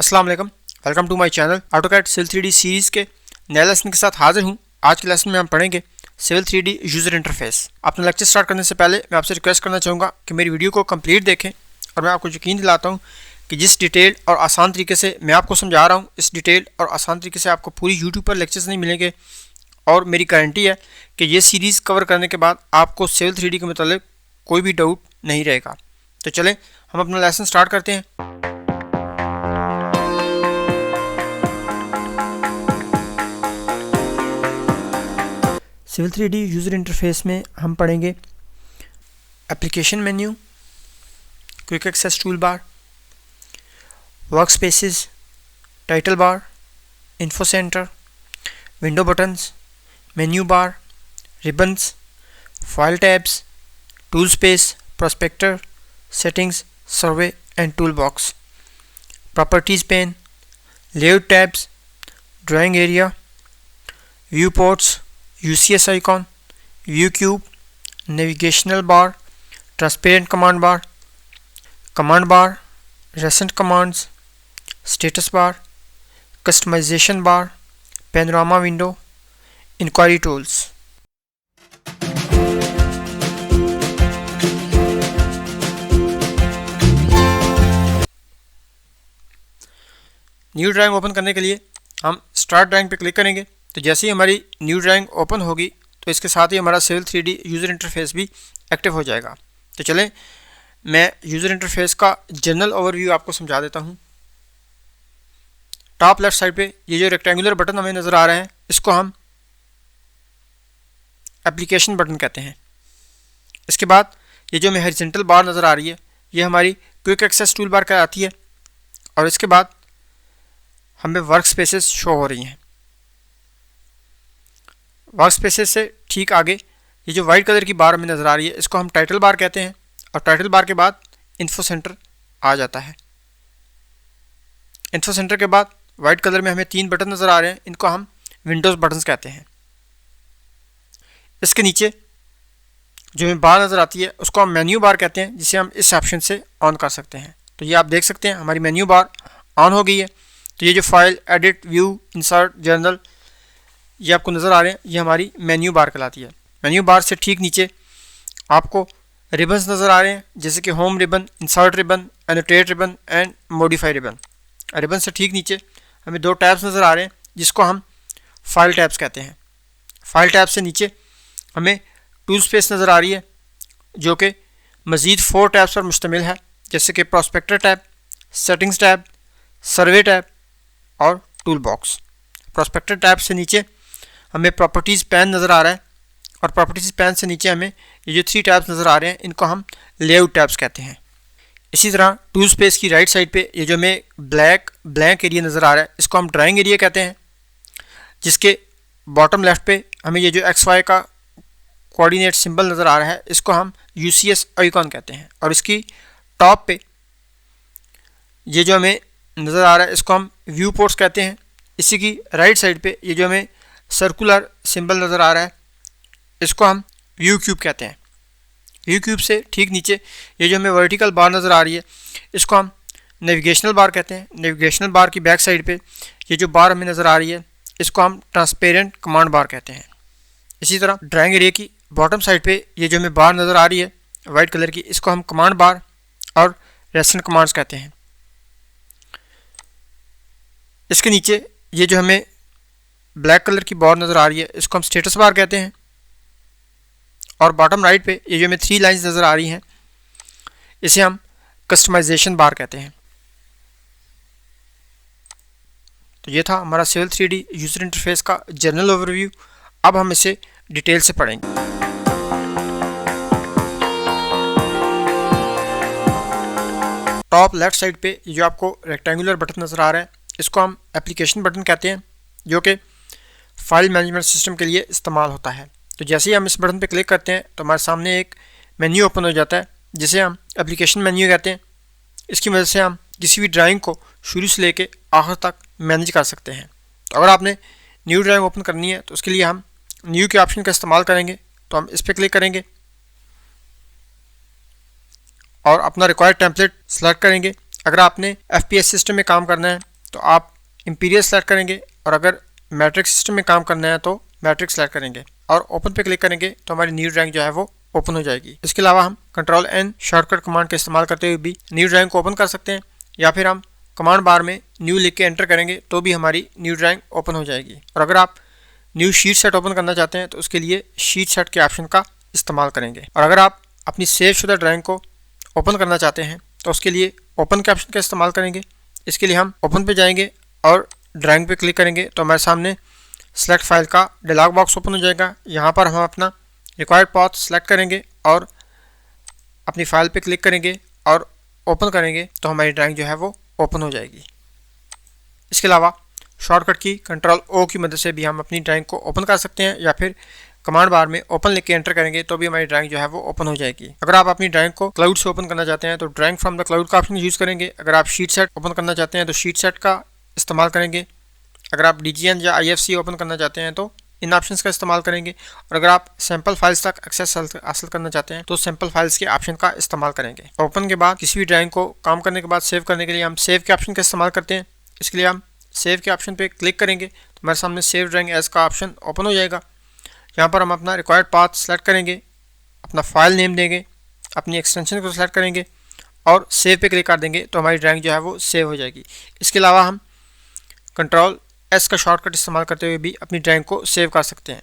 अस्सलाम वालेकुम, welcome to my channel AutoCAD civil 3D series के नए लेसन के साथ हाजिर हूँ। आज के लेसन में हम पढ़ेंगे सिविल 3D यूज़र इंटरफेस। अपना लेक्चर स्टार्ट करने से पहले मैं आपसे रिक्वेस्ट करना चाहूँगा कि मेरी वीडियो को कंप्लीट देखें और मैं आपको यकीन दिलाता हूँ कि जिस डिटेल और आसान तरीके से मैं आपको समझा रहा हूँ, इस डिटेल और आसान तरीके से आपको पूरी यूट्यूब पर लेक्चर्स नहीं मिलेंगे। और मेरी गारंटी है कि ये सीरीज़ कवर करने के बाद आपको सिविल 3D के मतलब कोई भी डाउट नहीं रहेगा। तो चलें हम अपना लेसन स्टार्ट करते हैं। सिविल 3D यूज़र इंटरफेस में हम पढ़ेंगे application menu, quick access tool bar, work spaces, title bar, info centre, window buttons, menu bar, ribbons, file tabs, tool space, prospector, settings, survey and tool box, properties pane, layout tabs, drawing area, view ports, UCS icon, view cube, navigational bar, transparent command bar, recent commands, status bar, customization bar, panorama window, inquiry tools. New drawing open करने के लिए हम start drawing पे click करेंगे। तो जैसे ही हमारी new drawing open होगी तो इसके साथ ही हमारा सिविल 3D यूज़र इंटरफेस भी एक्टिव हो जाएगा। तो चलें मैं यूज़र इंटरफेस का जनरल ओवरव्यू आपको समझा देता हूँ। टॉप लेफ्ट साइड पे ये जो रेक्टेंगुलर बटन हमें नज़र आ रहे हैं, इसको हम एप्लीकेशन बटन कहते हैं। इसके बाद ये जो हमें हॉरिजॉन्टल बार नज़र आ रही है, ये हमारी क्विक एक्सेस टूल बार कहलाती है। और इसके बाद हमें वर्क स्पेसेस शो हो रही हैं। वर्क स्पेसेस से ठीक आगे ये जो वाइट कलर की बार हमें नज़र आ रही है, इसको हम टाइटल बार कहते हैं। और टाइटल बार के बाद इन्फो सेंटर आ जाता है। इन्फो सेंटर के बाद वाइट कलर में हमें 3 बटन नज़र आ रहे हैं, इनको हम विंडोज़ बटन्स कहते हैं। इसके नीचे जो हमें बार नज़र आती है उसको हम मेन्यू बार कहते हैं, जिसे हम इस ऑप्शन से ऑन कर सकते हैं। तो ये आप देख सकते हैं हमारी मेन्यू बार ऑन हो गई है। तो ये जो file, edit, view, insert, journal ये आपको नज़र आ रहे हैं, ये हमारी मेन्यू बार कहलाती है। मेन्यू बार से ठीक नीचे आपको रिबन्स नज़र आ रहे हैं, जैसे कि home ribbon, insert ribbon, annotate ribbon and modify ribbon. Ribbon से ठीक नीचे हमें 2 टैब्स नज़र आ रहे हैं, जिसको हम फाइल टैब्स कहते हैं। फाइल टैब से नीचे हमें टूल स्पेस नज़र आ रही है, जो कि मज़ीद 4 टैब्स पर मुश्तमिल है, जैसे कि प्रोस्पेक्टर टैब, सेटिंग्स टैब, सर्वे टैब और टूल बॉक्स। प्रोस्पेक्टर टैब से नीचे हमें प्रॉपर्टीज़ पैन नज़र आ रहा है, और प्रॉपर्टीज़ पैन से नीचे हमें ये जो 3 टैब्स नज़र आ रहे हैं, इनको हम लेआउट टैब्स कहते हैं। इसी तरह टूल स्पेस की राइट साइड पे ये जो हमें ब्लैंक एरिया नज़र आ रहा है, इसको हम ड्राइंग एरिया कहते हैं। जिसके बॉटम लेफ्ट पे हमें ये जो XY का कोऑर्डिनेट सिंबल नज़र आ रहा है, इसको हम UCS आइकॉन कहते हैं। और इसकी टॉप पे ये जो हमें नज़र आ रहा है, इसको हम व्यू पोर्ट्स कहते हैं। इसी की राइट साइड पे ये जो हमें सर्कुलर सिंबल नज़र आ रहा है, इसको हम व्यू क्यूब कहते हैं। व्यू क्यूब से ठीक नीचे ये जो हमें वर्टिकल बार नज़र आ रही है, इसको हम नेविगेशनल बार कहते हैं। नेविगेशनल बार की बैक साइड पे ये जो बार हमें नज़र आ रही है, इसको हम ट्रांसपेरेंट कमांड बार कहते हैं। इसी तरह ड्राइंग एरिया की बॉटम साइड पे ये जो हमें बार नज़र आ रही है वाइट कलर की, इसको हम कमांड बार और रेसेंट कमांड्स कहते हैं। इसके नीचे ये जो हमें ब्लैक कलर की बार नज़र आ रही है, इसको हम स्टेटस बार कहते हैं। और बॉटम राइट पे ये जो हमें 3 लाइंस नज़र आ रही हैं, इसे हम कस्टमाइजेशन बार कहते हैं। तो ये था हमारा सिविल 3D यूज़र इंटरफेस का जनरल ओवरव्यू। अब हम इसे डिटेल से पढ़ेंगे। टॉप लेफ्ट साइड पे ये जो आपको रेक्टेंगुलर बटन नज़र आ रहा है, इसको हम एप्लीकेशन बटन कहते हैं, जो कि फाइल मैनेजमेंट सिस्टम के लिए इस्तेमाल होता है। तो जैसे ही हम इस बटन पे क्लिक करते हैं तो हमारे सामने एक मेन्यू ओपन हो जाता है, जिसे हम एप्लीकेशन मेन्यू कहते हैं। इसकी मदद से हम किसी भी ड्राइंग को शुरू से लेके आखिर तक मैनेज कर सकते हैं। तो अगर आपने न्यू ड्राइंग ओपन करनी है तो उसके लिए हम न्यू के ऑप्शन का इस्तेमाल करेंगे। तो हम इस पर क्लिक करेंगे और अपना रिक्वायर्ड टेम्पलेट सेलेक्ट करेंगे। अगर आपने FPS सिस्टम में काम करना है तो आप इंपीरियल सेलेक्ट करेंगे, और अगर मैट्रिक्स सिस्टम में काम करना है तो मैट्रिक्स सेलेक्ट करेंगे और ओपन पे क्लिक करेंगे तो हमारी न्यू ड्राइंग जो है वो ओपन हो जाएगी। इसके अलावा हम कंट्रोल एन शॉर्टकट कमांड का इस्तेमाल करते हुए भी न्यू ड्राइंग को ओपन कर सकते हैं, या फिर हम कमांड बार में न्यू लिख के एंटर करेंगे तो भी हमारी न्यू ड्राइंग ओपन हो जाएगी। और अगर आप न्यू शीट सेट ओपन करना चाहते हैं तो उसके लिए शीट सेट के ऑप्शन का इस्तेमाल करेंगे। और अगर आप अपनी सेव शुदा ड्राइंग को ओपन करना चाहते हैं तो उसके लिए ओपन के ऑप्शन का इस्तेमाल करेंगे। इसके लिए हम ओपन पे जाएंगे और ड्राइंग पे क्लिक करेंगे तो हमारे सामने सेलेक्ट फाइल का डायलॉग बॉक्स ओपन हो जाएगा। यहाँ पर हम अपना रिक्वायर्ड पाथ सेलेक्ट करेंगे और अपनी फाइल पे क्लिक करेंगे और ओपन करेंगे तो हमारी ड्राइंग जो है वो ओपन हो जाएगी। इसके अलावा शॉर्टकट की कंट्रोल ओ की मदद से भी हम अपनी ड्राइंग को ओपन कर सकते हैं, या फिर कमांड बार में ओपन लिख के एंटर करेंगे तो भी हमारी ड्राइंग जो है वो ओपन हो जाएगी। अगर आप अपनी ड्राइंग को क्लाउड से ओपन करना चाहते हैं तो ड्राइंग फ्रॉम द क्लाउड का ऑप्शन यूज़ करेंगे। अगर आप शीट सेट ओपन करना चाहते हैं तो शीट सेट का इस्तेमाल करेंगे। अगर आप DGN या IFC ओपन करना चाहते हैं तो इन ऑप्शंस का इस्तेमाल करेंगे। और अगर आप सैम्पल फाइल्स तक एक्सेस हासिल करना चाहते हैं तो सैम्पल फाइल्स के ऑप्शन का इस्तेमाल करेंगे। ओपन के बाद किसी भी ड्राइंग को काम करने के बाद सेव करने के लिए हम सेव के ऑप्शन का इस्तेमाल करते हैं। इसके लिए हम सेव के ऑप्शन पे क्लिक करेंगे तो हमारे सामने सेव ड्राइंग एज का ऑप्शन ओपन हो जाएगा। यहाँ पर हम अपना रिक्वायर्ड पाथ सेलेक्ट करेंगे, अपना फाइल नेम देंगे, अपनी एक्सटेंशन को सेलेक्ट करेंगे और सेव पे क्लिक कर देंगे तो हमारी ड्राइंग जो है वो सेव हो जाएगी। इसके अलावा हम कंट्रोल एस का शॉर्टकट इस्तेमाल करते हुए भी अपनी ड्राइंग को सेव कर सकते हैं।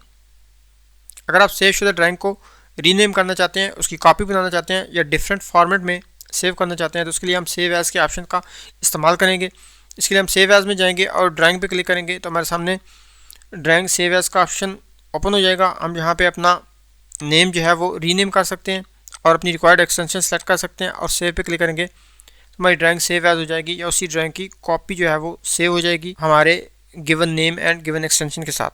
अगर आप सेव शुदा ड्राइंग को रीनेम करना चाहते हैं, उसकी कॉपी बनाना चाहते हैं या डिफरेंट फॉर्मेट में सेव करना चाहते हैं तो उसके लिए हम सेव एज के ऑप्शन का इस्तेमाल करेंगे। इसके लिए हम सेव एज में जाएंगे और ड्राइंग पे क्लिक करेंगे तो हमारे सामने ड्राइंग सेव एज का ऑप्शन ओपन हो जाएगा। हम यहाँ पे अपना नेम जो है वो रीनेम कर सकते हैं और अपनी रिक्वायर्ड एक्सटेंशन सेलेक्ट कर सकते हैं और सेव पे क्लिक करेंगे तो हमारी ड्राइंग सेव एज हो जाएगी, या उसी ड्राइंग की कॉपी जो है वो सेव हो जाएगी हमारे given name and given extension के साथ।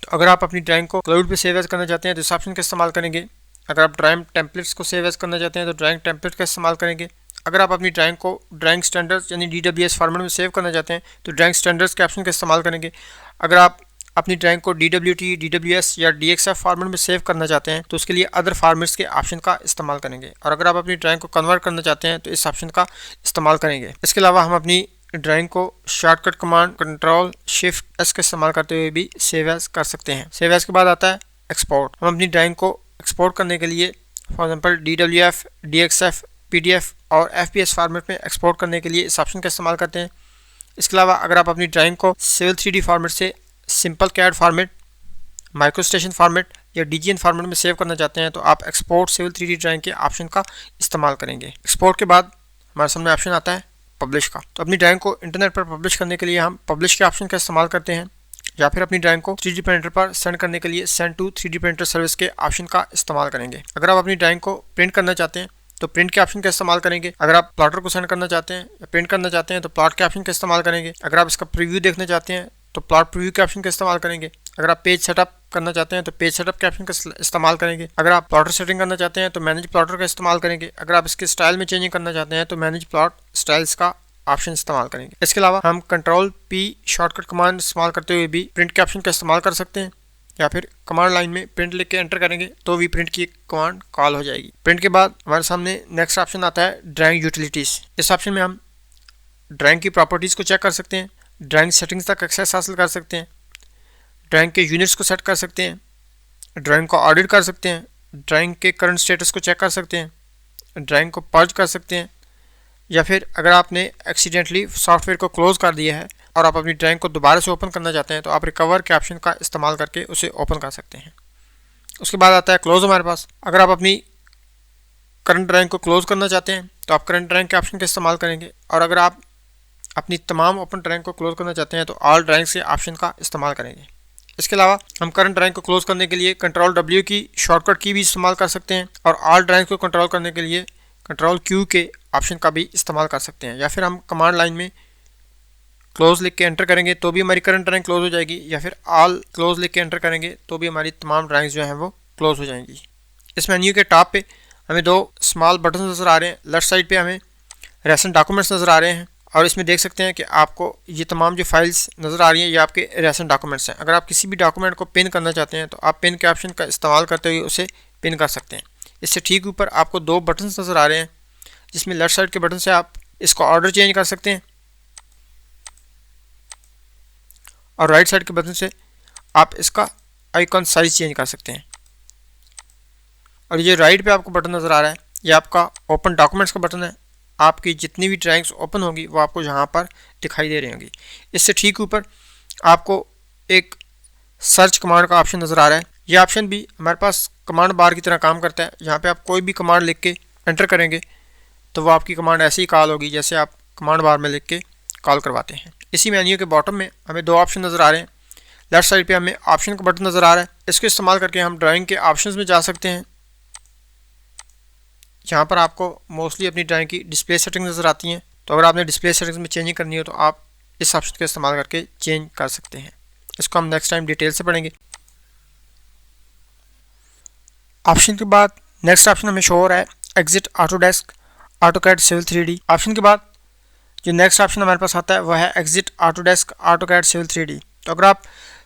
तो अगर आप अपनी ड्राइंग को क्लाउड पे सेव एज करना चाहते हैं तो इस ऑप्शन का इस्तेमाल करेंगे। अगर आप ड्राइंग टेम्पलेट्स को सेव एज करना चाहते हैं तो ड्राइंग टेम्पलेट का इस्तेमाल करेंगे। अगर आप अपनी ड्राइंग को ड्राइंग स्टैंडर्ड्स यानी DWS फॉर्मेट में सेव करना चाहते हैं तो ड्राइंग स्टैंडर्ड्स के ऑप्शन का इस्तेमाल करेंगे। अगर आप अपनी ड्राइंग को DWT, DWS या DXF फॉर्मेट में सेव करना चाहते हैं तो उसके लिए अदर फॉर्मेट्स के ऑप्शन का इस्तेमाल करेंगे। और अगर आप अपनी ड्राइंग को कन्वर्ट करना चाहते हैं तो इस ऑप्शन का इस्तेमाल करेंगे। इसके अलावा हम अपनी ड्राइंग को shortcut command control shift S का इस्तेमाल करते हुए भी सेव एज कर सकते हैं। सेव एज के बाद आता है एक्सपोर्ट। हम अपनी ड्राइंग को एक्सपोर्ट करने के लिए for example DWF, DXF, PDF और FPS फॉर्मेट में एक्सपोर्ट करने के लिए इस ऑप्शन का इस्तेमाल करते हैं। इसके अलावा अगर आप अपनी ड्राइंग को सिविल 3D फॉर्मेट से simple CAD format, MicroStation format या DGN फॉर्मेट में सेव करना चाहते हैं तो आप एक्सपोर्ट सिविल 3D ड्राइंग के ऑप्शन का इस्तेमाल करेंगे। एक्सपोर्ट के बाद हमारे सामने ऑप्शन आता है पब्लिश का। तो अपनी ड्राइंग को इंटरनेट पर पब्लिश करने के लिए हम पब्लिश के ऑप्शन का इस्तेमाल करते हैं, या फिर अपनी ड्राइंग को 3D प्रिंटर पर सेंड करने के लिए send to 3D printer service के ऑप्शन का इस्तेमाल करेंगे। अगर आप अपनी ड्राइंग को प्रिंट करना चाहते हैं तो प्रिंट के ऑप्शन का इस्तेमाल करेंगे। अगर आप प्लॉटर को सेंड करना चाहते हैं या प्रिंट करना चाहते हैं तो प्लॉट के ऑप्शन का इस्तेमाल करेंगे। अगर आप इसका प्रीव्यू देखना चाहते हैं तो प्लॉट प्रीव्यू के ऑप्शन का इस्तेमाल करेंगे। अगर आप पेज सेटअप करना चाहते हैं तो पेज सेटअप के ऑप्शन का इस्तेमाल करेंगे। अगर आप प्लॉटर सेटिंग करना चाहते हैं तो मैनेज प्लॉटर का इस्तेमाल करेंगे। अगर आप इसके स्टाइल में चेंजिंग करना चाहते हैं तो मैनेज प्लॉट स्टाइल्स का ऑप्शन इस्तेमाल करेंगे। इसके अलावा हम कंट्रोल P शॉर्टकट कमांड इस्तेमाल करते हुए भी प्रिंट के ऑप्शन का इस्तेमाल कर सकते हैं, या फिर कमांड लाइन में प्रिंट लिख के एंटर करेंगे तो भी प्रिंट की कमांड कॉल हो जाएगी। प्रिंट के बाद हमारे सामने नेक्स्ट ऑप्शन आता है ड्राइंग यूटिलिटीज़। इस ऑप्शन में हम ड्राइंग की प्रॉपर्टीज़ को चेक कर सकते हैं, ड्राइंग सेटिंग्स तक एक्सेस हासिल कर सकते हैं, ड्राइंग के यूनिट्स को सेट कर सकते हैं, ड्राइंग को ऑडिट कर सकते हैं, ड्राइंग के करंट स्टेटस को चेक कर सकते हैं, ड्राइंग को पर्ज कर सकते हैं, या फिर अगर आपने एक्सीडेंटली सॉफ्टवेयर को क्लोज कर दिया है और आप अपनी ड्राइंग को दोबारा से ओपन करना चाहते हैं तो आप रिकवर के ऑप्शन का इस्तेमाल करके उसे ओपन कर सकते हैं। उसके बाद आता है क्लोज हमारे पास। अगर आप अपनी करंट ड्राइंग को क्लोज करना चाहते हैं तो आप करंट ड्राइंग के ऑप्शन का इस्तेमाल करेंगे, और अगर आप अपनी तमाम ओपन ड्राइंग को क्लोज करना चाहते हैं तो ऑल ड्राइंग्स के ऑप्शन का इस्तेमाल करेंगे। इसके अलावा हम करंट ड्राइंग को क्लोज करने के लिए कंट्रोल W की शॉर्टकट की भी इस्तेमाल कर सकते हैं, और ऑल ड्राइंग को कंट्रोल करने के लिए कंट्रोल Q के ऑप्शन का भी इस्तेमाल कर सकते हैं, या फिर हम कमांड लाइन में क्लोज लिख के एंटर करेंगे तो भी हमारी करंट ड्राइंग क्लोज हो जाएगी, या फिर ऑल क्लोज लिख के एंटर करेंगे तो भी हमारी तमाम ड्राइंग्स जो हैं वो क्लोज हो जाएंगी। इस मेन्यू के टॉप पे हमें दो स्मॉल बटन नज़र आ रहे हैं। लेफ्ट साइड पे हमें रेसेंट डॉक्यूमेंट्स नज़र आ रहे हैं, और इसमें देख सकते हैं कि आपको ये तमाम जो फाइल्स नज़र आ रही हैं ये आपके रेसेंट डॉक्यूमेंट्स हैं। अगर आप किसी भी डॉक्यूमेंट को पिन करना चाहते हैं तो आप पिन के ऑप्शन का इस्तेमाल करते हुए उसे पिन कर सकते हैं। इससे ठीक ऊपर आपको दो बटन्स नज़र आ रहे हैं, जिसमें लेफ्ट साइड के बटन से आप इसका ऑर्डर चेंज कर सकते हैं और राइट साइड के बटन से आप इसका आइकॉन साइज चेंज कर सकते हैं। और ये राइट पे आपको बटन नज़र आ रहा है, ये आपका ओपन डॉक्यूमेंट्स का बटन है। आपकी जितनी भी ड्राइंग्स ओपन होंगी वो आपको यहाँ पर दिखाई दे रही होंगी। इससे ठीक ऊपर आपको एक सर्च कमांड का ऑप्शन नज़र आ रहा है। ये ऑप्शन भी हमारे पास कमांड बार की तरह काम करता है। यहाँ पे आप कोई भी कमांड लिख के एंटर करेंगे तो वो आपकी कमांड ऐसे ही कॉल होगी जैसे आप कमांड बार में लिख के कॉल करवाते हैं। इसी मेन्यू के बॉटम में हमें दो ऑप्शन नज़र आ रहे हैं। लेफ्ट साइड पे हमें ऑप्शन का बटन नज़र आ रहा है। इसको इस्तेमाल करके हम ड्राइंग के ऑप्शंस में जा सकते हैं। यहाँ पर आपको मोस्टली अपनी ड्राइंग की डिस्प्ले सेटिंग नज़र आती हैं, तो अगर आपने डिस्प्ले सेटिंग्स में चेंजिंग करनी हो तो आप इस ऑप्शन का इस्तेमाल करके चेंज कर सकते हैं। इसको हम नेक्स्ट टाइम डिटेल से पढ़ेंगे। ऑप्शन के बाद नेक्स्ट ऑप्शन हमें शो हो रहा है exit Autodesk AutoCAD civil 3D। Option के बाद जो नेक्स्ट ऑप्शन हमारे पास आता है वह है exit Autodesk AutoCAD civil 3D। तो अगर आप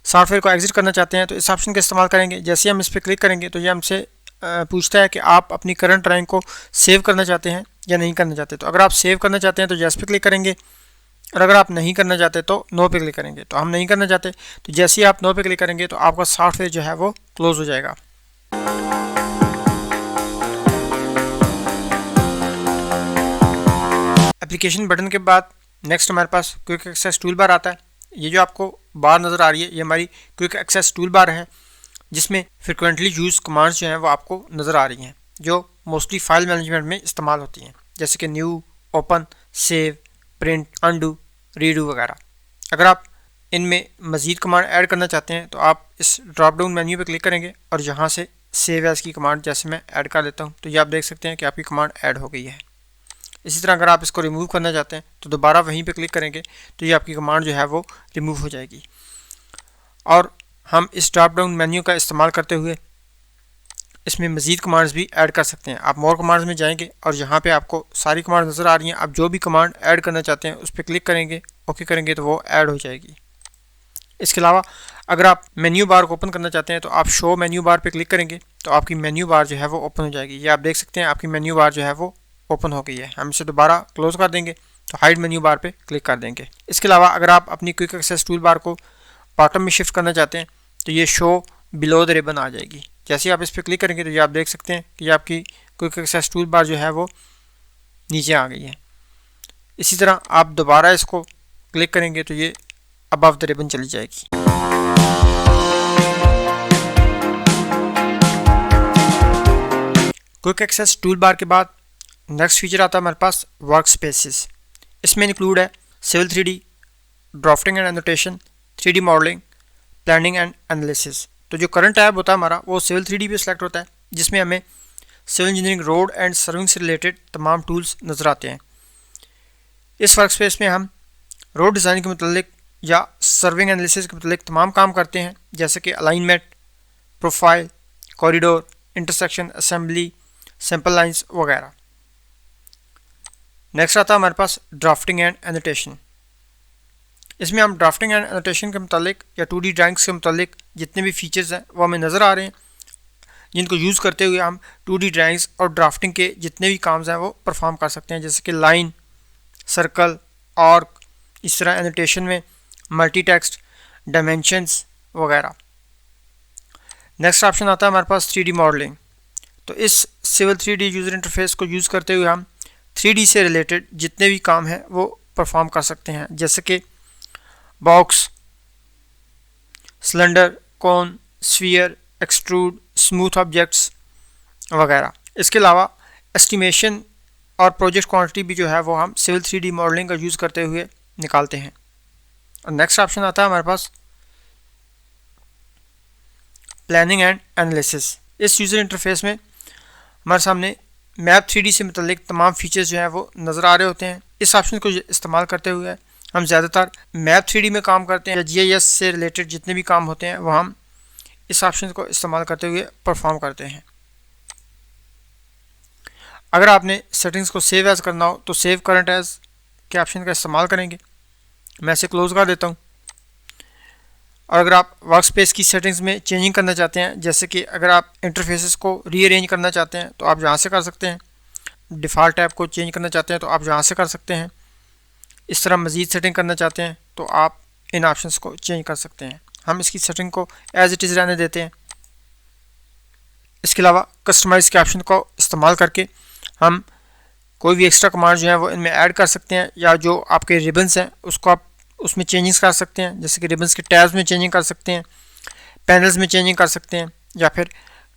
सॉफ्टवेयर को एग्जिट करना चाहते हैं तो इस ऑप्शन का इस्तेमाल करेंगे। जैसे ही हम इस पर क्लिक करेंगे तो ये हमसे पूछता है कि आप अपनी करंट ड्राइंग को सेव करना चाहते हैं या नहीं करना चाहते। तो अगर आप सेव करना चाहते हैं तो यस पे क्लिक करेंगे और अगर आप नहीं करना चाहते तो नो पे क्लिक करेंगे। तो हम नहीं करना चाहते तो जैसे ही आप नो पे क्लिक करेंगे तो आपका सॉफ्टवेयर जो है वो क्लोज हो जाएगा। एप्लीकेशन बटन के बाद नेक्स्ट हमारे पास क्विक एक्सेस टूल बार आता है। ये जो आपको बार नज़र आ रही है ये हमारी क्विक एक्सेस टूल बार है, जिसमें फ्रिक्वेंटली यूज कमांड्स जो हैं वो आपको नज़र आ रही हैं जो मोस्टली फाइल मैनेजमेंट में इस्तेमाल होती हैं, जैसे कि new, open, save, print, undo, redo वगैरह। अगर आप इनमें मज़ीद कमांड ऐड करना चाहते हैं तो आप इस ड्रॉप डाउन मेन्यू पे क्लिक करेंगे और यहाँ से सेव एज की कमांड जैसे मैं ऐड कर देता हूँ तो ये आप देख सकते हैं कि आपकी कमांड ऐड हो गई है। इसी तरह अगर आप इसको रिमूव करना चाहते हैं तो दोबारा वहीं पे क्लिक करेंगे तो ये आपकी कमांड जो है वो रिमूव हो जाएगी। और हम इस ड्रॉप डाउन मेन्यू का इस्तेमाल करते हुए इसमें मज़ीद कमांड्स भी ऐड कर सकते हैं। आप मोर कमांड्स में जाएंगे और यहाँ पे आपको सारी कमांड नज़र आ रही हैं। आप जो भी कमांड ऐड करना चाहते हैं उस पर क्लिक करेंगे, ओके करेंगे तो वो ऐड हो जाएगी। इसके अलावा अगर आप मेन्यू बार को ओपन करना चाहते हैं तो आप शो मेन्यू बार पे क्लिक करेंगे तो आपकी मेन्यू बार जो है वो ओपन हो जाएगी। ये आप देख सकते हैं आपकी मेन्यू बार जो है वो ओपन हो गई है। हम इसे दोबारा क्लोज कर देंगे तो हाइड मेन्यू बार पे क्लिक कर देंगे। इसके अलावा अगर आप अपनी क्विक एक्सेस टूल बार को बॉटम में शिफ्ट करना चाहते हैं तो ये शो बिलो द रिबन आ जाएगी। जैसे ही आप इस पर क्लिक करेंगे तो ये आप देख सकते हैं कि ये आपकी क्विक एक्सेस टूल बार जो है वो नीचे आ गई है। इसी तरह आप दोबारा इसको क्लिक करेंगे तो ये अबव द रिबन चली जाएगी। क्विक एक्सेस टूल बार के बाद नेक्स्ट फीचर आता है हमारे पास वर्क स्पेसिस। इसमें इंक्लूड है civil 3D, drafting and annotation, 3D modelling, planning and analysis. तो जो करंट टैब होता है हमारा वो सिविल 3D पे सिलेक्ट होता है, जिसमें हमें civil engineering, road and serving से रिलेटेड तमाम टूल्स नज़र आते हैं। इस वर्क स्पेस में हम रोड डिज़ाइन के मुतालिक या सर्विंग एनालिसिस के मुतालिक तमाम काम करते हैं, जैसे कि alignment, profile, corridor, intersection, assembly, sample lines वगैरह। नेक्स्ट आता है हमारे पास ड्राफ्टिंग एंड एनोटेशन। इसमें हम ड्राफ्टिंग एंड एनोटेशन के मुतालिक या 2D ड्राइंग्स के मुतालिक जितने भी फीचर्स हैं वो हमें नज़र आ रहे हैं, जिनको यूज़ करते हुए हम 2D ड्राइंग्स और ड्राफ्टिंग के जितने भी काम्स हैं वो परफॉर्म कर सकते हैं, जैसे कि लाइन, सर्कल, आर्क, इस तरह एनोटेशन में मल्टी टेक्स्ट, डायमेंशंस वगैरह। नेक्स्ट ऑप्शन आता है हमारे पास 3D मॉडलिंग। तो इस सिविल 3D यूज़र इंटरफेस को यूज़ करते हुए हम 3D से रिलेटेड जितने भी काम हैं वो परफॉर्म कर सकते हैं, जैसे कि बॉक्स, सिलेंडर, कोन, स्फीयर, एक्सट्रूड, स्मूथ ऑब्जेक्ट्स वगैरह। इसके अलावा एस्टिमेशन और प्रोजेक्ट क्वांटिटी भी जो है वो हम सिविल 3D मॉडलिंग का यूज़ करते हुए निकालते हैं। और नेक्स्ट ऑप्शन आता है हमारे पास प्लानिंग एंड एनालिसिस। इस यूज़र इंटरफेस में हमारे सामने मैप 3D से मुतल्लिक तमाम फीचर्स जो हैं वो नज़र आ रहे होते हैं। इस ऑप्शन को इस्तेमाल करते हुए हम ज़्यादातर मैप 3D में काम करते हैं या GIS से रिलेटेड जितने भी काम होते हैं वो हम इस ऑप्शन को इस्तेमाल करते हुए परफॉर्म करते हैं। अगर आपने सेटिंग्स को सेव एज करना हो तो सेव करंट एज के ऑप्शन का इस्तेमाल करेंगे। मैं इसे क्लोज कर देता हूँ। और अगर आप वर्क स्पेस की सेटिंग्स में चेंजिंग करना चाहते हैं, जैसे कि अगर आप इंटरफेसेस को रीअरेंज करना चाहते हैं तो आप यहाँ से कर सकते हैं। डिफ़ॉल्ट टैब को चेंज करना चाहते हैं तो आप यहाँ से कर सकते हैं। इस तरह मज़ीद सेटिंग करना चाहते हैं तो आप इन ऑप्शंस को चेंज कर सकते हैं। हम इसकी सेटिंग को एज इट इज़ रहने देते हैं। इसके अलावा कस्टमाइज़ के ऑप्शन को इस्तेमाल करके हम कोई भी एक्स्ट्रा कमांड जो है वो इनमें ऐड कर सकते हैं, या जो आपके रिबन्स हैं उसको आप उसमें चेंजिंग्स कर सकते हैं। जैसे कि रिबन्स के टैब्स में चेंजिंग कर सकते हैं, पैनल्स में चेंजिंग कर सकते हैं, या फिर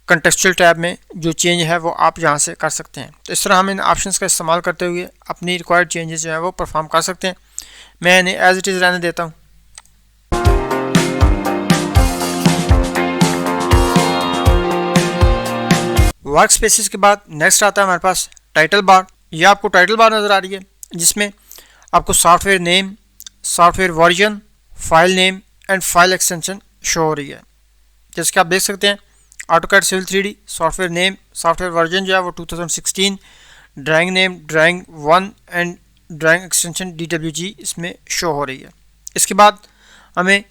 कंटेक्सचुअल टैब में जो चेंज है वो आप यहाँ से कर सकते हैं। तो इस तरह हम इन ऑप्शंस का इस्तेमाल करते हुए अपनी रिक्वायर्ड चेंजेस जो है वो परफॉर्म कर सकते हैं। मैं इन्हें एज इट इज़ रहने देता हूँ। वर्क स्पेसिस के बाद नेक्स्ट आता है हमारे पास टाइटल बार। यह आपको टाइटल बार नज़र आ रही है, जिसमें आपको software name, software version, file name and file extension show हो रही है। जैसे कि आप देख सकते हैं AutoCAD Civil 3D software name, software version जो है वो 2016, drawing name drawing 1 and drawing extension DWG इसमें शो हो रही है। इसके बाद हमें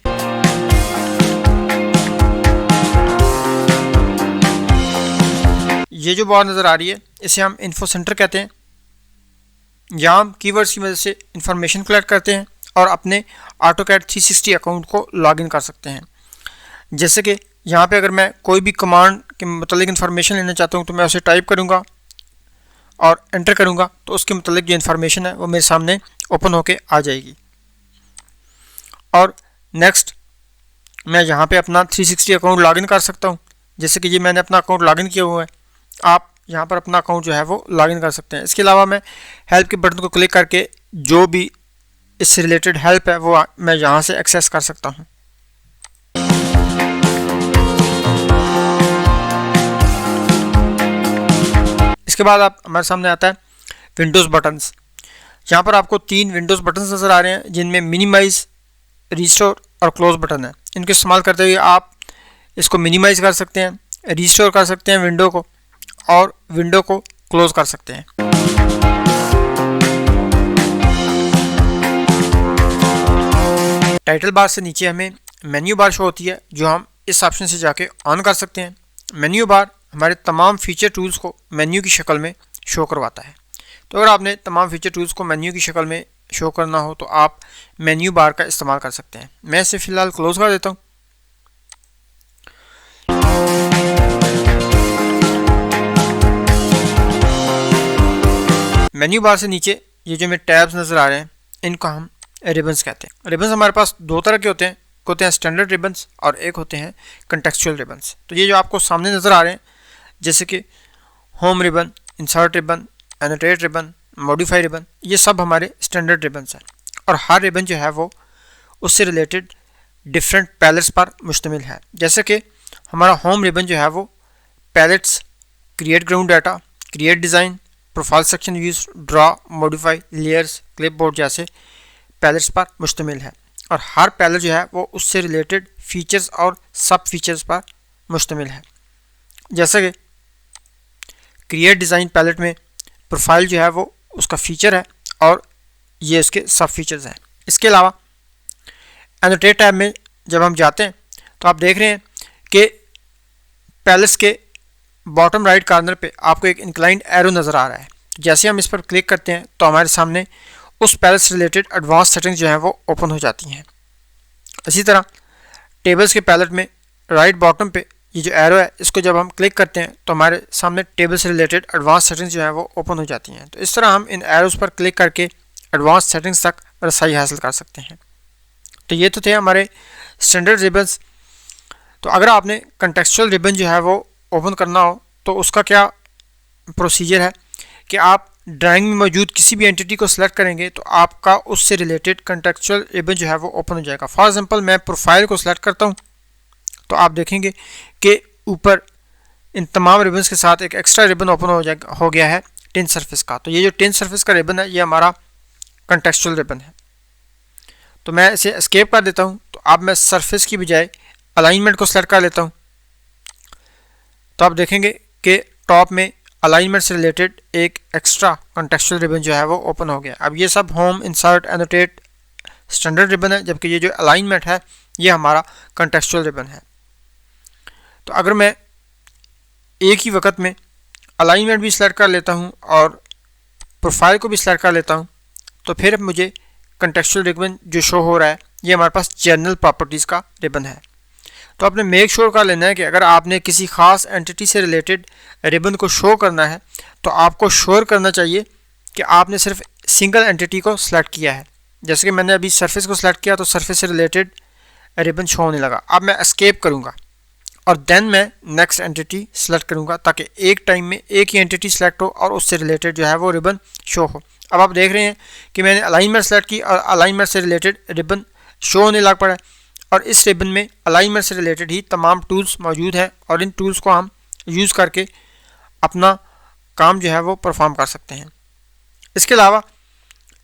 ये जो बार नज़र आ रही है इसे हम इन्फो सेंटर कहते हैं। यहाँ हम कीवर्ड्स की मदद से इंफॉर्मेशन कलेक्ट करते हैं और अपने AutoCAD 360 अकाउंट को लॉगिन कर सकते हैं। जैसे कि यहाँ पे अगर मैं कोई भी कमांड के मतलब इन्फॉर्मेशन लेना चाहता हूँ तो मैं उसे टाइप करूँगा और एंटर करूँगा तो उसके मतलब जो इन्फॉर्मेशन है वो मेरे सामने ओपन होके आ जाएगी। और नेक्स्ट मैं यहाँ पे अपना 360 अकाउंट लॉगिन कर सकता हूँ। जैसे कि ये मैंने अपना अकाउंट लॉगिन किया हुआ है, आप यहाँ पर अपना अकाउंट जो है वो लॉगिन कर सकते हैं। इसके अलावा मैं हेल्प के बटन को क्लिक करके जो भी इससे रिलेटेड हेल्प है वो मैं यहाँ से एक्सेस कर सकता हूँ। इसके बाद आप हमारे सामने आता है विंडोज़ बटन्स। यहाँ पर आपको 3 विंडोज़ बटन्स नज़र आ रहे हैं, जिनमें मिनिमाइज, रिस्टोर और क्लोज बटन है। इनको इस्तेमाल करते हुए आप इसको मिनिमाइज कर सकते हैं, रिस्टोर कर सकते हैं विंडो को, और विंडो को क्लोज कर सकते हैं। टाइटल बार से नीचे हमें मेन्यू बार शो होती है, जो हम इस ऑप्शन से जाके ऑन कर सकते हैं। मेन्यू बार हमारे तमाम फीचर टूल्स को मेन्यू की शक्ल में शो करवाता है। तो अगर आपने तमाम फीचर टूल्स को मेन्यू की शक्ल में शो करना हो तो आप मेन्यू बार का इस्तेमाल कर सकते हैं। मैं इसे फ़िलहाल क्लोज कर देता हूँ। मेन्यू बार से नीचे ये जो हमें टैब्स नज़र आ रहे हैं इनको हम रिबन्स कहते हैं। रिबन्स हमारे पास 2 तरह के होते हैं स्टैंडर्ड रिबन्स और एक होते हैं कंटेक्सचुअल रिबन्स। तो ये जो आपको सामने नज़र आ रहे हैं जैसे कि home ribbon, insert ribbon, annotate ribbon, modify ribbon, ये सब हमारे स्टैंडर्ड रिबन्स हैं। और हर रिबन जो है वो उससे रिलेटेड डिफरेंट पैलेट्स पर मुश्तमिल है। जैसे कि हमारा होम रिबन जो है वो palettes, create ground data, create design, profile section views, draw, modify, layers, clipboard जैसे पैलेट्स पर मुश्तमिल है। और हर पैलेट जो है वो उससे रिलेटेड फीचर्स और सब फीचर्स पर मुश्तमिल है। जैसे कि क्रिएट डिज़ाइन पैलेट में प्रोफाइल जो है वो उसका फीचर है और ये उसके सब फीचर्स हैं। इसके अलावा एनोटेट टैब में जब हम जाते हैं तो आप देख रहे हैं कि पैलेट्स के बॉटम राइट कॉर्नर पे आपको एक इंक्लाइंड एरो नज़र आ रहा है। जैसे हम इस पर क्लिक करते हैं तो हमारे सामने उस पैलेट से रिलेटेड एडवांस सेटिंग्स जो हैं वो ओपन हो जाती हैं। इसी तरह टेबल्स के पैलेट में राइट बॉटम पे ये जो एरो है इसको जब हम क्लिक करते हैं तो हमारे सामने टेबल से रिलेटेड एडवांस सेटिंग्स जो हैं वो ओपन हो जाती हैं। तो इस तरह हम इन एरोज़ पर क्लिक करके एडवांस सेटिंग्स तक रसाई हासिल कर सकते हैं। तो ये तो थे हमारे स्टैंडर्ड रिबन्स। तो अगर आपने कंटेक्सचुअल रिबन जो है वो ओपन करना हो तो उसका क्या प्रोसीजर है कि आप ड्राइंग में मौजूद किसी भी एंटिटी को सिलेक्ट करेंगे तो आपका उससे रिलेटेड कंटेक्सचुअल रिबन जो है वो ओपन हो जाएगा। फॉर एग्जांपल मैं प्रोफाइल को सिलेक्ट करता हूँ तो आप देखेंगे कि ऊपर इन तमाम रिबन्स के साथ एक एक्स्ट्रा रिबन ओपन हो गया है टिन सरफेस का। तो ये जो टिन सरफेस का रिबन है ये हमारा कंटेक्सचुअल रिबन है। तो मैं इसे एस्केप कर देता हूँ। तो अब मैं सरफेस की बजाय अलाइनमेंट को सिलेक्ट कर लेता हूँ तो आप देखेंगे कि टॉप में अलाइनमेंट से रिलेटेड एक एक्स्ट्रा कंटेक्सचुअल रिबन जो है वो ओपन हो गया। अब ये सब home, insert, annotate standard ribbon है, जबकि ये जो अलाइनमेंट है ये हमारा कंटेक्सचुअल रिबन है। तो अगर मैं एक ही वक्त में अलाइनमेंट भी सिलेक्ट कर लेता हूँ और प्रोफाइल को भी सिलेक्ट कर लेता हूँ तो फिर मुझे कंटेक्चुअल रिबन जो शो हो रहा है ये हमारे पास जनरल प्रॉपर्टीज़ का रिबन है। तो आपने मेक श्योर कर लेना है कि अगर आपने किसी खास एंटिटी से रिलेटेड रिबन को शो करना है तो आपको श्योर करना चाहिए कि आपने सिर्फ सिंगल एंटिटी को सिलेक्ट किया है। जैसे कि मैंने अभी सरफेस को सिलेक्ट किया तो सरफेस से रिलेटेड रिबन शो होने लगा। अब मैं एस्केप करूँगा और देन मैं नेक्स्ट एंटिटी सेलेक्ट करूँगा ताकि एक टाइम में एक ही एंटिटी सेलेक्ट हो और उससे रिलेटेड जो है वो रिबन शो हो। अब आप देख रहे हैं कि मैंने अलाइनमेंट सेलेक्ट की और अलाइनमेंट से रिलेटेड रिबन शो होने लग पड़ा है और इस रिबन में अलाइनमेंट से रिलेटेड ही तमाम टूल्स मौजूद हैं और इन टूल्स को हम यूज़ करके अपना काम जो है वो परफॉर्म कर सकते हैं। इसके अलावा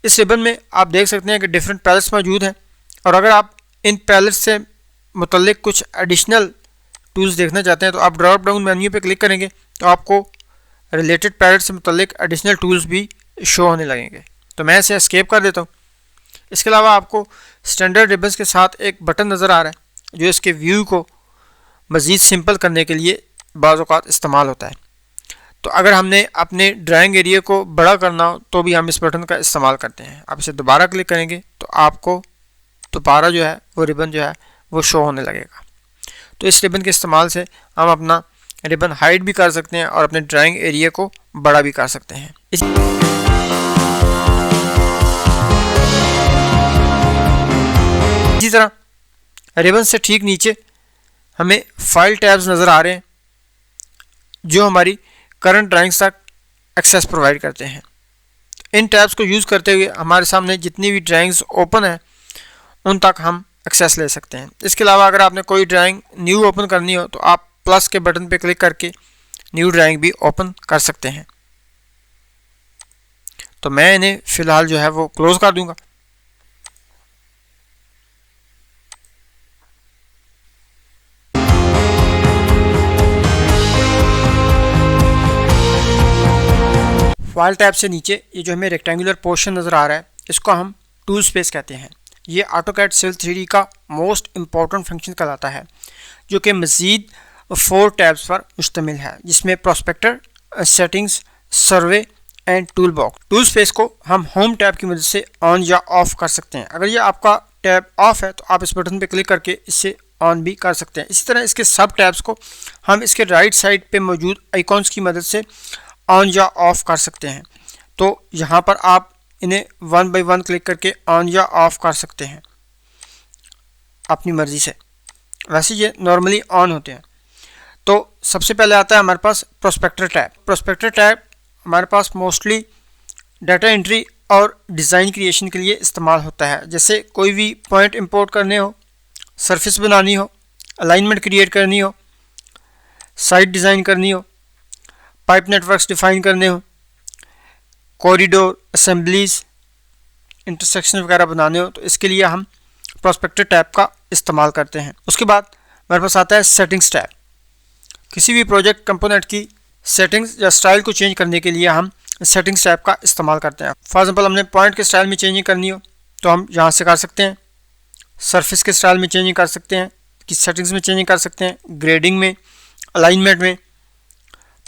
इस रिबन में आप देख सकते हैं कि डिफरेंट पैलेट्स मौजूद हैं और अगर आप इन पैलेट्स से मुतल्लिक कुछ एडिशनल टूल्स देखना चाहते हैं तो आप ड्रॉप डाउन मेन्यू पे क्लिक करेंगे तो आपको रिलेटेड पैलेट से मुतल्लिक एडिशनल टूल्स भी शो होने लगेंगे। तो मैं इसे एस्केप कर देता हूँ। इसके अलावा आपको स्टैंडर्ड रिबन्स के साथ एक बटन नज़र आ रहा है जो इसके व्यू को मज़ीद सिंपल करने के लिए बाज़ औक़ात इस्तेमाल होता है। तो अगर हमने अपने ड्राइंग एरिया को बड़ा करना हो तो भी हम इस बटन का इस्तेमाल करते हैं। आप इसे दोबारा क्लिक करेंगे तो आपको दोबारा जो है वो रिबन जो है वो शो होने लगेगा। तो इस रिबन के इस्तेमाल से हम अपना रिबन हाइड भी कर सकते हैं और अपने ड्राइंग एरिया को बड़ा भी कर सकते हैं। इसी तरह रिबन से ठीक नीचे हमें फाइल टैब्स नज़र आ रहे हैं जो हमारी करंट ड्राइंग्स तक एक्सेस प्रोवाइड करते हैं। इन टैब्स को यूज़ करते हुए हमारे सामने जितनी भी ड्राइंग्स ओपन हैं उन तक हम एक्सेस ले सकते हैं। इसके अलावा अगर आपने कोई ड्राइंग न्यू ओपन करनी हो तो आप प्लस के बटन पे क्लिक करके न्यू ड्राइंग भी ओपन कर सकते हैं। तो मैं इन्हें फ़िलहाल जो है वो क्लोज़ कर दूंगा। फाइल टैब से नीचे ये जो हमें रेक्टेंगुलर पोर्शन नज़र आ रहा है इसको हम टूल स्पेस कहते हैं। ये AutoCAD Civil 3D का मोस्ट इम्पॉर्टेंट फंक्शन कहलाता है जो कि मज़ीद 4 टैब्स पर मुश्तमिल है जिसमें prospector, settings, survey and tool box. Tool space को हम होम टैब की मदद से ऑन या ऑफ कर सकते हैं। अगर ये आपका टैब ऑफ है तो आप इस बटन पे क्लिक करके इससे ऑन भी कर सकते हैं। इसी तरह इसके सब टैब्स को हम इसके राइट साइड पे मौजूद आइकॉन्स की मदद से ऑन या ऑफ कर सकते हैं। तो यहाँ पर आप इन्हें 1 बाय 1 क्लिक करके ऑन या ऑफ कर सकते हैं अपनी मर्ज़ी से। वैसे ये नॉर्मली ऑन होते हैं। तो सबसे पहले आता है हमारे पास प्रोस्पेक्टर टैब। प्रोस्पेक्टर टैब हमारे पास मोस्टली डाटा एंट्री और डिज़ाइन क्रिएशन के लिए इस्तेमाल होता है। जैसे कोई भी पॉइंट इंपोर्ट करने हो, सरफेस बनानी हो, अलाइनमेंट क्रिएट करनी हो, साइट डिज़ाइन करनी हो, पाइप नेटवर्क्स डिफ़ाइन करने हो, कॉरिडोर, असेंबलीज, इंटरसेक्शन वगैरह बनाने हो तो इसके लिए हम प्रोस्पेक्टर टैब का इस्तेमाल करते हैं। उसके बाद हमारे पास आता है सेटिंग्स टैब। किसी भी प्रोजेक्ट कंपोनेंट की सेटिंग्स या स्टाइल को चेंज करने के लिए हम सेटिंग्स टैब का इस्तेमाल करते हैं। फॉर एग्जांपल हमने पॉइंट के स्टाइल में चेंजिंग करनी हो तो हम यहाँ से कर सकते हैं, सरफेस के स्टाइल में चेंजिंग कर सकते हैं, कि सेटिंग्स में चेंजिंग कर सकते हैं, ग्रेडिंग में, अलाइनमेंट में,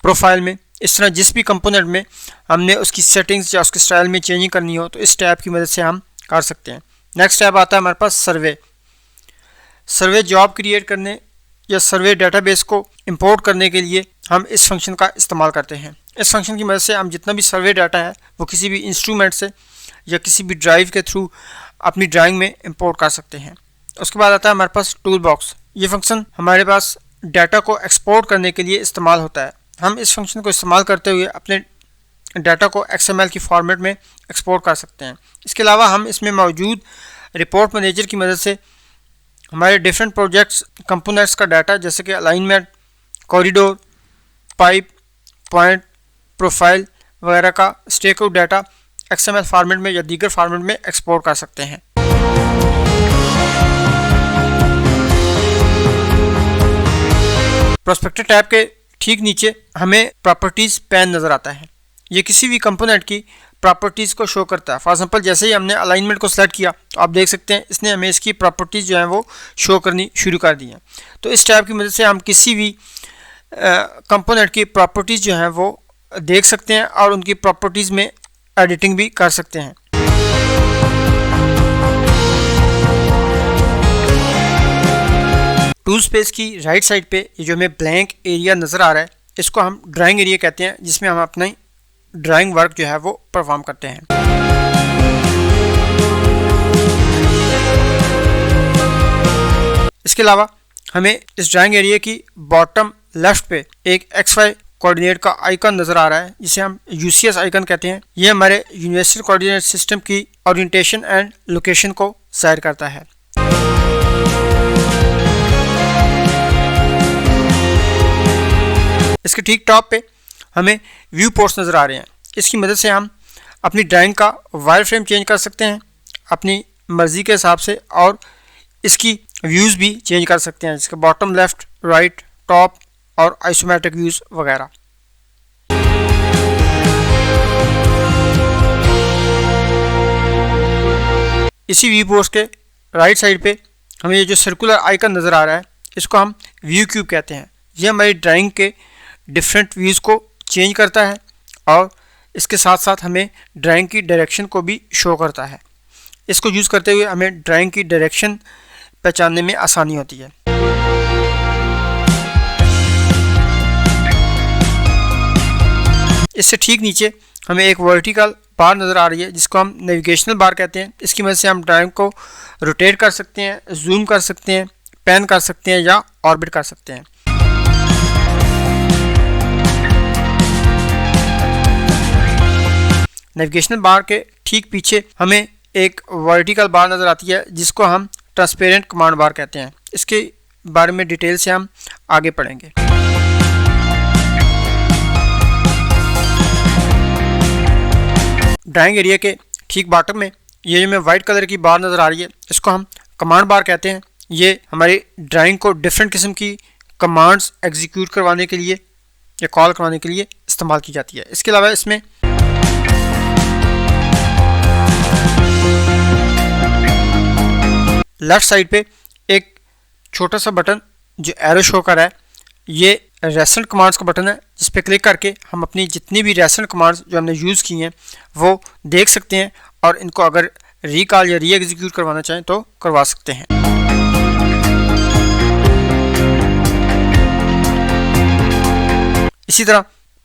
प्रोफाइल में। इस तरह जिस भी कंपोनेंट में हमने उसकी सेटिंग्स या उसके स्टाइल में चेंजिंग करनी हो तो इस टैब की मदद से हम कर सकते हैं। नेक्स्ट टैब आता है हमारे पास सर्वे। सर्वे जॉब क्रिएट करने या सर्वे डेटाबेस को इंपोर्ट करने के लिए हम इस फंक्शन का इस्तेमाल करते हैं। इस फंक्शन की मदद से हम जितना भी सर्वे डाटा है वो किसी भी इंस्ट्रूमेंट से या किसी भी ड्राइव के थ्रू अपनी ड्राइंग में इंपोर्ट कर सकते हैं। उसके बाद आता है हमारे पास टूल बॉक्स। ये फंक्शन हमारे पास डाटा को एक्सपोर्ट करने के लिए इस्तेमाल होता है। हम इस फंक्शन को इस्तेमाल करते हुए अपने डाटा को XML की फॉर्मेट में एक्सपोर्ट कर सकते हैं। इसके अलावा हम इसमें मौजूद रिपोर्ट मैनेजर की मदद से हमारे डिफरेंट प्रोजेक्ट्स कंपोनेंट्स का डाटा जैसे कि alignment, corridor, pipe, point, profile वगैरह का stake out data XML format में या दीगर फॉर्मेट में एक्सपोर्ट कर सकते हैं। प्रोस्पेक्टर टैब के ठीक नीचे हमें प्रॉपर्टीज़ पैन नज़र आता है। ये किसी भी कंपोनेंट की प्रॉपर्टीज़ को शो करता है। फॉर एग्जांपल जैसे ही हमने अलाइनमेंट को सेलेक्ट किया तो आप देख सकते हैं इसने हमें इसकी प्रॉपर्टीज़ जो हैं वो शो करनी शुरू कर दी हैं। तो इस टैब की मदद से हम किसी भी कंपोनेंट की प्रॉपर्टीज़ जो हैं वो देख सकते हैं और उनकी प्रॉपर्टीज़ में एडिटिंग भी कर सकते हैं। टूल स्पेस की राइट साइड पे ये जो हमें ब्लैंक एरिया नज़र आ रहा है, इसको हम ड्राइंग एरिया कहते हैं, जिसमें हम अपना ड्राइंग वर्क जो है वो परफॉर्म करते हैं। इसके अलावा हमें इस ड्राइंग एरिया की बॉटम लेफ्ट पे एक XY कोऑर्डिनेट का आइकन नज़र आ रहा है, जिसे हम UCS आइकन कहते हैं। ये हमारे यूनिवर्सल कोऑर्डिनेट सिस्टम की ओरिएंटेशन एंड लोकेशन को जाहिर करता है। इसके ठीक टॉप पे हमें व्यू पोर्ट्स नज़र आ रहे हैं। इसकी मदद से हम अपनी ड्राइंग का वायर फ्रेम चेंज कर सकते हैं अपनी मर्ज़ी के हिसाब से, और इसकी व्यूज़ भी चेंज कर सकते हैं, जिसके बॉटम, लेफ्ट, राइट, टॉप और आइसोमेट्रिक व्यूज़ वगैरह। इसी व्यू पोर्ट्स के राइट साइड पे हमें ये जो सर्कुलर आइकन नज़र आ रहा है, इसको हम व्यू क्यूब कहते हैं। ये हमारी ड्राइंग के डिफरेंट व्यूज़ को चेंज करता है और इसके साथ साथ हमें ड्राइंग की डायरेक्शन को भी शो करता है। इसको यूज़ करते हुए हमें ड्राइंग की डायरेक्शन पहचानने में आसानी होती है। इससे ठीक नीचे हमें एक वर्टिकल बार नज़र आ रही है, जिसको हम नेविगेशनल बार कहते हैं। इसकी मदद से हम ड्राइंग को रोटेट कर सकते हैं, जूम कर सकते हैं, पैन कर सकते हैं या ऑर्बिट कर सकते हैं। नेविगेशनल बार के ठीक पीछे हमें एक वर्टिकल बार नज़र आती है, जिसको हम ट्रांसपेरेंट कमांड बार कहते हैं। इसके बारे में डिटेल से हम आगे पढ़ेंगे। ड्राइंग एरिया के ठीक बॉटम में ये जो हमें वाइट कलर की बार नज़र आ रही है, इसको हम कमांड बार कहते हैं। ये हमारी ड्राइंग को डिफरेंट किस्म की कमांड्स एग्जीक्यूट करवाने के लिए या कॉल करवाने के लिए इस्तेमाल की जाती है। इसके अलावा इसमें लेफ्ट साइड पे एक छोटा सा बटन जो एरो शो कर रहा है, ये रेसेंट कमांड्स का बटन है, जिस पे क्लिक करके हम अपनी जितनी भी रेसेंट कमांड्स जो हमने यूज़ की हैं वो देख सकते हैं, और इनको अगर रिकॉल या री एग्जीक्यूट करवाना चाहें तो करवा सकते हैं। इसी तरह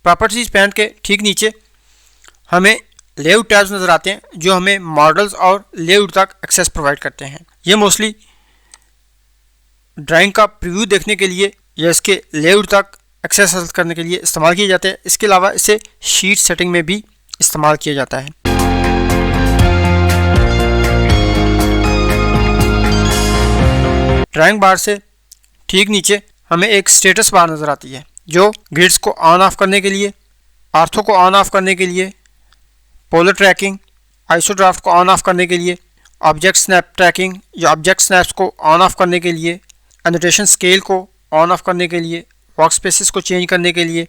प्रॉपर्टीज पैन के ठीक नीचे हमें लेआउट टैब्स नज़र आते हैं, जो हमें मॉडल्स और लेआउट तक एक्सेस प्रोवाइड करते हैं। ये मोस्टली ड्राइंग का प्रीव्यू देखने के लिए या इसके लेआउट तक एक्सेस हासिल करने के लिए इस्तेमाल किए जाते हैं। इसके अलावा इसे शीट सेटिंग में भी इस्तेमाल किया जाता है। ड्राइंग बार से ठीक नीचे हमें एक स्टेटस बार नज़र आती है, जो ग्रिड्स को ऑन ऑफ करने के लिए, आर्थो को ऑन ऑफ करने के लिए, पोलर ट्रैकिंग, आइसोड्राफ्ट को ऑन ऑफ करने के लिए, ऑब्जेक्ट स्नैप ट्रैकिंग या ऑब्जेक्ट स्नैप्स को ऑन ऑफ करने के लिए, एनोटेशन स्केल को ऑन ऑफ करने के लिए, वर्कस्पेसेस को चेंज करने के लिए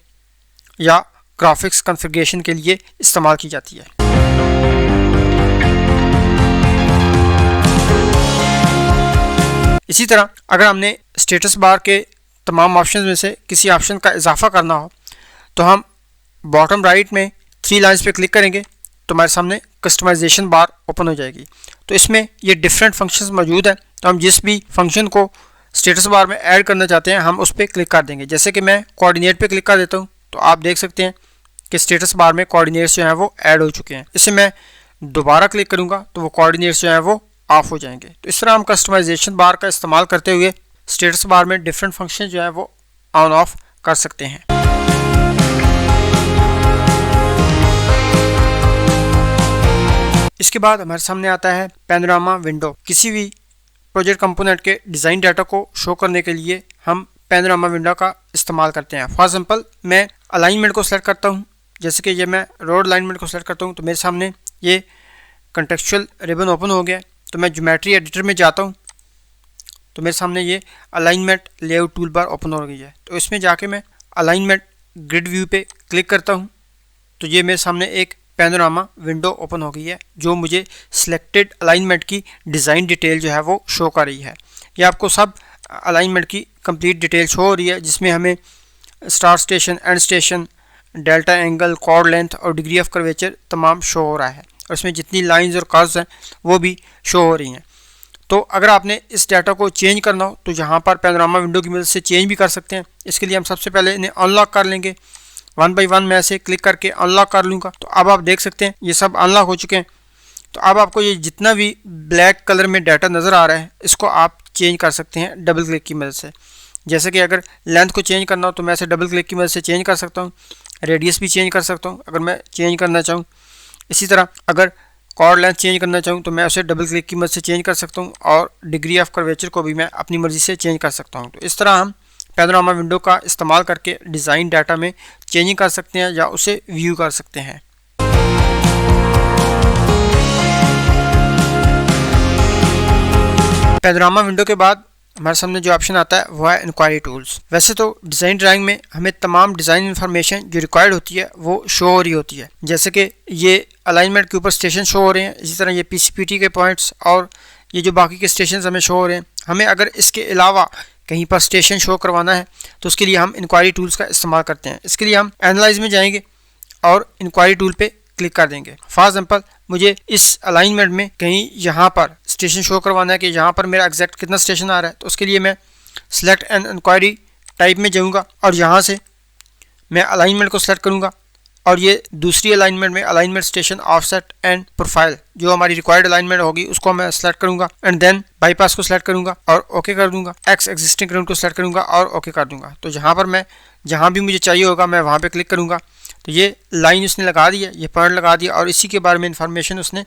या ग्राफिक्स कॉन्फ़िगरेशन के लिए इस्तेमाल की जाती है। इसी तरह अगर हमने स्टेटस बार के तमाम ऑप्शंस में से किसी ऑप्शन का इजाफा करना हो, तो हम बॉटम राइट में 3 लाइन्स पे क्लिक करेंगे तो हमारे सामने कस्टमाइजेशन बार ओपन हो जाएगी। तो इसमें ये डिफरेंट फंक्शंस मौजूद हैं, तो हम जिस भी फंक्शन को स्टेटस बार में ऐड करना चाहते हैं हम उस पर क्लिक कर देंगे। जैसे कि मैं कोऑर्डिनेट पे क्लिक कर देता हूँ, तो आप देख सकते हैं कि स्टेटस बार में कोऑर्डिनेट्स जो हैं वो ऐड हो चुके हैं। इससे मैं दोबारा क्लिक करूँगा तो वो कोऑर्डिनेट्स जो हैं वो ऑफ हो जाएंगे। तो इस तरह हम कस्टमाइजेशन बार का इस्तेमाल करते हुए स्टेटस बार में डिफरेंट फंक्शन जो है वो ऑन ऑफ कर सकते हैं। इसके बाद हमारे सामने आता है पैनोरामा विंडो। किसी भी प्रोजेक्ट कंपोनेंट के डिज़ाइन डाटा को शो करने के लिए हम पैनोरामा विंडो का इस्तेमाल करते हैं। फॉर एग्जांपल मैं अलाइनमेंट को सेलेक्ट करता हूँ, जैसे कि ये मैं रोड अलाइनमेंट को सेलेक्ट करता हूँ, तो मेरे सामने ये कंटेक्चुअल रिबन ओपन हो गया। तो मैं ज्योमेट्री एडिटर में जाता हूँ तो मेरे सामने ये alignment layout tool bar open हो गई है। तो इसमें जाके मैं अलाइनमेंट ग्रिड व्यू पे क्लिक करता हूँ तो ये मेरे सामने एक पैनोरामा विंडो ओपन हो गई है, जो मुझे सिलेक्टेड अलाइनमेंट की डिज़ाइन डिटेल जो है वो शो कर रही है। ये आपको सब अलाइनमेंट की कंप्लीट डिटेल शो हो रही है, जिसमें हमें start station, end station, delta angle, chord length और डिग्री ऑफ कर्वेचर तमाम शो हो रहा है, और इसमें जितनी लाइंस और कर्व्स हैं वो भी शो हो रही हैं। तो अगर आपने इस डाटा को चेंज करना हो तो यहाँ पर पैनोरामा विंडो की मदद से चेंज भी कर सकते हैं। इसके लिए हम सबसे पहले इन्हें अनलॉक कर लेंगे। 1 बाई 1 मैं ऐसे क्लिक करके अनलॉक कर लूँगा। तो अब आप देख सकते हैं ये सब अनलॉक हो चुके हैं। तो अब आपको ये जितना भी ब्लैक कलर में डाटा नज़र आ रहा है इसको आप चेंज कर सकते हैं डबल क्लिक की मदद से। जैसे कि अगर लेंथ को चेंज करना हो तो मैं ऐसे डबल क्लिक की मदद से चेंज कर सकता हूँ। रेडियस भी चेंज कर सकता हूँ अगर मैं चेंज करना चाहूँ। इसी तरह अगर कॉर्ड लेंथ चेंज करना चाहूँ तो मैं उसे डबल क्लिक की मदद से चेंज कर सकता हूँ, और डिग्री ऑफ कर्वेचर को भी मैं अपनी मर्ज़ी से चेंज कर सकता हूँ। तो इस तरह हम पैनोरामा विंडो का इस्तेमाल करके डिज़ाइन डाटा में चेंजिंग कर सकते हैं या उसे व्यू कर सकते हैं। पैनोरामा विंडो के बाद हमारे सामने जो ऑप्शन आता है वो है इंक्वायरी टूल्स। वैसे तो डिज़ाइन ड्राइंग में हमें तमाम डिज़ाइन इन्फॉर्मेशन जो रिक्वायर्ड होती है वो शो हो रही होती है, जैसे कि ये अलाइनमेंट के ऊपर स्टेशन शो हो रहे हैं, इसी तरह ये पीसीपीटी के पॉइंट्स और ये जो बाकी के स्टेशन हमें शो हो रहे हैं। हमें अगर इसके अलावा कहीं पर स्टेशन शो करवाना है तो उसके लिए हम इंक्वायरी टूल्स का इस्तेमाल करते हैं। इसके लिए हम एनालाइज में जाएंगे और इंक्वायरी टूल पे क्लिक कर देंगे। फॉर एग्जांपल मुझे इस अलाइनमेंट में कहीं यहाँ पर स्टेशन शो करवाना है कि यहाँ पर मेरा एग्जैक्ट कितना स्टेशन आ रहा है, तो उसके लिए मैं सिलेक्ट एंड इंक्वायरी टाइप में जाऊँगा और यहाँ से मैं अलाइनमेंट को सिलेक्ट करूँगा, और ये दूसरी अलाइनमेंट में alignment station offset and profile जो हमारी रिक्वायर्ड अलाइनमेंट होगी उसको मैं सेलेक्ट करूँगा, एंड देन बाईपास को सिलेक्ट करूँगा और ओके कर दूँगा। एक्स एग्जिस्टिंग ग्राउंड को सिलेक्ट करूँगा और ओके कर दूँगा। तो जहाँ पर मैं जहाँ भी मुझे चाहिए होगा मैं वहाँ पर क्लिक करूँगा। तो ये लाइन उसने लगा दी है, ये पॉइंट लगा दिया, और इसी के बारे में इंफॉर्मेशन उसने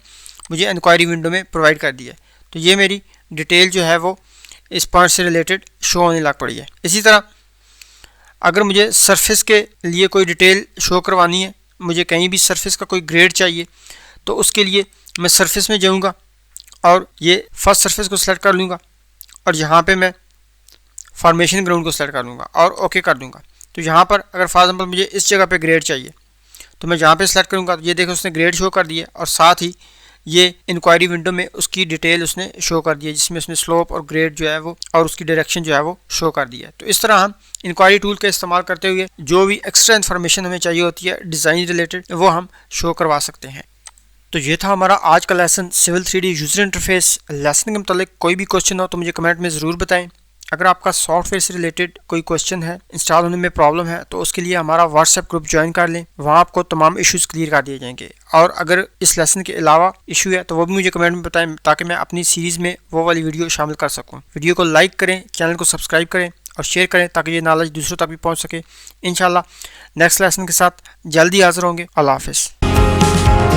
मुझे इंक्वायरी विंडो में प्रोवाइड कर दी है। तो ये मेरी डिटेल जो है वो इस पॉइंट से रिलेटेड शो होने लग पड़ी है। इसी तरह अगर मुझे सरफेस के लिए कोई डिटेल शो करवानी है, मुझे कहीं भी सरफेस का कोई ग्रेड चाहिए, तो उसके लिए मैं सरफेस में जाऊंगा और ये फर्स्ट सरफेस को सिलेक्ट कर लूँगा, और यहाँ पे मैं फॉर्मेशन ग्राउंड को सिलेक्ट कर लूँगा और ओके कर दूँगा। तो यहाँ पर अगर फॉर एग्जांपल मुझे इस जगह पे ग्रेड चाहिए तो मैं जहाँ पे सिलेक्ट करूँगा तो ये देखो उसने ग्रेड शो कर दिया, और साथ ही ये इंक्वायरी विंडो में उसकी डिटेल उसने शो कर दी है, जिसमें उसने स्लोप और ग्रेड जो है वो और उसकी डायरेक्शन जो है वो शो कर दिया है। तो इस तरह हम इंक्वायरी टूल का इस्तेमाल करते हुए जो भी एक्स्ट्रा इन्फॉर्मेशन हमें चाहिए होती है डिज़ाइन रिलेटेड वो हम शो करवा सकते हैं। तो ये था हमारा आज का lesson civil 3D user interface. Lesson के मुतालिक कोई भी क्वेश्चन हो तो मुझे कमेंट में ज़रूर बताएं। अगर आपका सॉफ्टवेयर से रिलेटेड कोई क्वेश्चन है, इंस्टॉल होने में प्रॉब्लम है, तो उसके लिए हमारा व्हाट्सएप ग्रुप ज्वाइन कर लें, वहाँ आपको तमाम इश्यूज़ क्लियर कर दिए जाएंगे। और अगर इस लेसन के अलावा इशू है तो वो भी मुझे कमेंट में बताएं ताकि मैं अपनी सीरीज़ में वो वाली वीडियो शामिल कर सकूँ। वीडियो को लाइक करें, चैनल को सब्सक्राइब करें और शेयर करें ताकि ये नॉलेज दूसरों तक भी पहुँच सके। इंशाल्लाह नेक्स्ट लेसन के साथ जल्दी हाज़िर होंगे। अल्लाह हाफ़िज़।